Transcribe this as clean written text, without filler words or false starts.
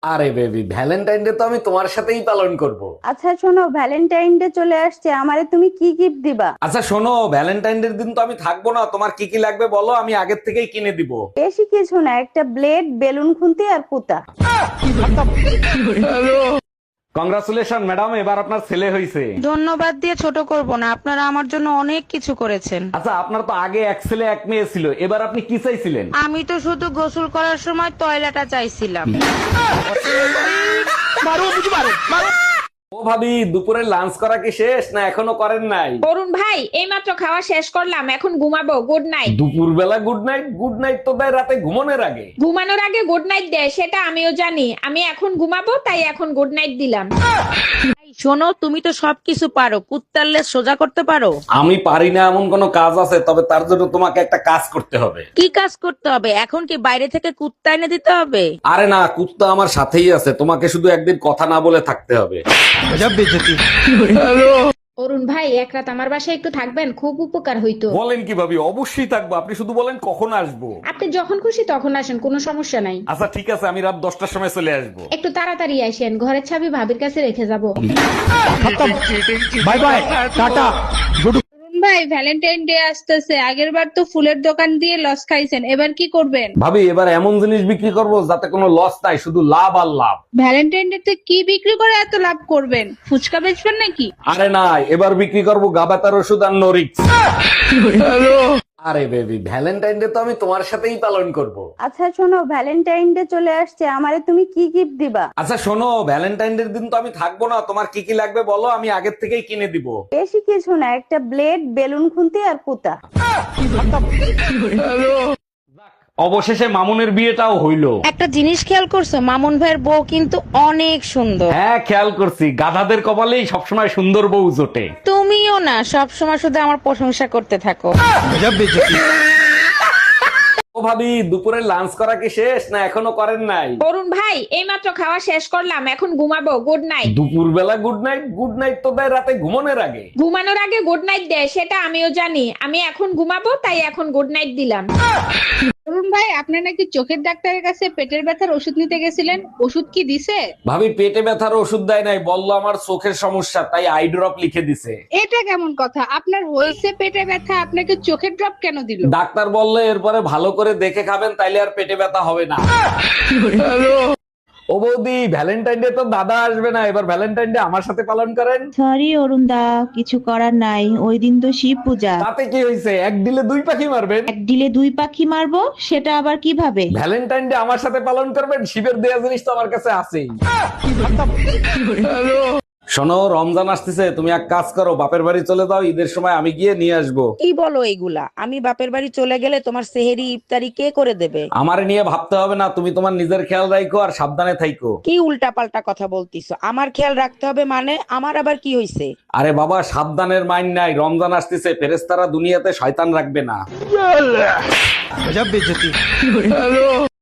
আরে baby, Valentine day তো আমি তোমার সাথেই পালন করব। আচ্ছা শোনো, ভ্যালেন্টাইন ডে চলে আসছে, আমারে তুমি কি গিফট দিবা? আচ্ছা শোনো, ভ্যালেন্টাইন ডে দিন তো আমি থাকবো না, তোমার কি কি লাগবে বলো, আমি আগের থেকেই কিনে দিব। বেশি কিছু না, একটা ব্লেড, বেলুন খুন্তি আর পুতা। কংগ্রাচুলেশন ম্যাডাম, এবার আপনার ছেলে হয়েছে। ধন্যবাদ দিয়ে ছোট করব না, আপনারা আমার জন্য অনেক কিছু করেছেন। আচ্ছা, আপনার তো আগে এক ছেলে এক মেয়ে ছিল, এবার আপনি কি চাইছিলেন? আমি তো শুধু গোসল করার সময় টয়লেটটা চাইছিলাম। ও ভাবি, দুপুরে লাঞ্চ করা কি শেষ না এখনো করেন নাই? অরুণ ভাই, এইমাত্র খাওয়া শেষ করলাম, এখন ঘুমাবো। Good night. দুপুর বেলা গুড নাইট? গুড নাইট তো দেয় রাতে ঘুমানোর আগে। ঘুমানোর আগে গুড নাইট দেয়, সেটা আমিও জানি। আমি এখন ঘুমাবো, তাই এখন গুড নাইট দিলাম। শোনো, তুমি তো সবকিছু পারো, কুত্তার লেজ সোজা করতে পারো? আমি পারি না এমন কোন কাজ আছে, তবে তার জন্য তোমাকে একটা কাজ করতে হবে। কি কাজ করতে হবে? এখন কি বাইরে থেকে কুত্তা এনে দিতে হবে? আরে না, কুত্তা আমার সাথেই আছে, তোমাকে শুধু একদিন কথা না বলে থাকতে হবে। অরুণ ভাই, এক রাত আমার বাসায় একটু থাকবেন, খুব উপকার হইতো। বলেন কি ভাবি, অবশ্যই থাকবো, আপনি শুধু বলেন কখন আসবো। আপনি যখন খুশি তখন আসেন, কোনো সমস্যা নাই। আচ্ছা ঠিক আছে, আমি রাত 10টার সময় চলে আসবো। একটু তাড়াতাড়ি আসেন, ঘরের চাবি ভাবির কাছে রেখে যাব। Bye bye, tata. ভাই, ভ্যালেন্টাইন ডে আসতেছে, আগের বার তো ফুলের দোকান দিয়ে লস খাইছেন, এবার কি করবেন? ভাবি, এবার এমন জিনিস বিক্রি করবো যাতে কোনো লস নাই, শুধু লাভ আর লাভ। ভ্যালেন্টাইন ডে তে কি বিক্রি করে এত লাভ করবেন? ফুচকা বেচবেন নাকি? আরে না, এবার বিক্রি করবো গাবাতার ওষুধ আর নরিক্স। আরে বেবি, ভ্যালেন্টাইন ডে তো আমি তোমার সাথেই পালন করব। আচ্ছা শোনো, ভ্যালেন্টাইন ডে চলে আসছে, আমারে তুমি কি গিফট দিবা? আচ্ছা শোনো, ভ্যালেন্টাইন ডে দিন তো আমি থাকবো না, তোমার কি কি লাগবে বলো, আমি আগের থেকেই কিনে দিব। বেশি কিছু না, একটা ব্লেড, বেলুন খুন্তি আর পুতা। অবশেষে মামুনের বিয়েটাও হইলো। একটা জিনিস খেয়াল করছো, মামুন ভাইয়ের বউ কিন্তু অনেক সুন্দর। হ্যাঁ খেয়াল করছি, গাধাদের কপালেই সবসময় সুন্দর বউ জোটে। তুমিও না সবসময় শুধু আমার প্রশংসা করতে থাকো। ও ভাবি, দুপুরে লাঞ্চ করা কি শেষ না এখনো করেন নাই? অরুণ ভাই, এইমাত্র খাওয়া শেষ করলাম, এখন ঘুমাবো। Good night. দুপুর বেলা গুড নাইট? গুড নাইট তো দেয় রাতে ঘুমানোর আগে। ঘুমানোর আগে গুড নাইট দেয়, সেটা আমিও জানি। আমি এখন ঘুমাবো, তাই এখন গুড নাইট দিলাম। অরুণ ভাই, আপনি নাকি চোখের ডাক্তারের কাছে পেটের ব্যথার ওষুধ নিতে গেছিলেন, ওষুধ কি দিছে? ভাবি, পেটে ব্যথার ওষুধ দেয় নাই, বললো আমার চোখের সমস্যা, তাই আই ড্রপ লিখে দিছে। এটা কেমন কথা? আপনার হয়েছে পেটে ব্যথা, আপনাকে চোখের ড্রপ কেন দিল? ডাক্তার বললো এরপরে ভালো করে দেখে খাবেন, তাইলে আর পেটে ব্যথা হবে না। ও বৌদি, ভ্যালেন্টাইন ডে তো দাদা আসবে না, এবার ভ্যালেন্টাইন ডে আমার সাথে পালন করেন। সরি অরুণ দা, কিছু করার নাই, ওই দিন তো শিব পূজা। তাতে কি হয়েছে, এক দিলে দুই পাখি মারবেন। এক ডিলে দুই পাখি মারবো, সেটা আবার কিভাবে? ভ্যালেন্টাইন ডে আমার সাথে পালন করবেন, শিবের দেয়া জিনিস তো আমার কাছে আছেই। শোনো, রমজান আসতেছে, তুমি এক কাজ করো, বাপের বাড়ি চলে যাও, ঈদের সময় আমি গিয়ে নিয়ে আসবো। কি বলো এইগুলা? আমি বাপের বাড়ি চলে গেলে তোমার সেহেরি ইফতারি কে করে দেবে? আমারে নিয়ে ভাবতে হবে না, তুমি তোমার নিজের খেয়াল রাখো আর সাবধানে থাইকো। কি উল্টা পাল্টা কথা বলতিছো? আমার খেয়াল রাখতে হবে মানে? আমার আবার কি হইছে? আরে বাবা, সাবধানের মাইন নাই, রমজান আসতেছে, ফেরেশতারা দুনিয়াতে শয়তান রাখবে না।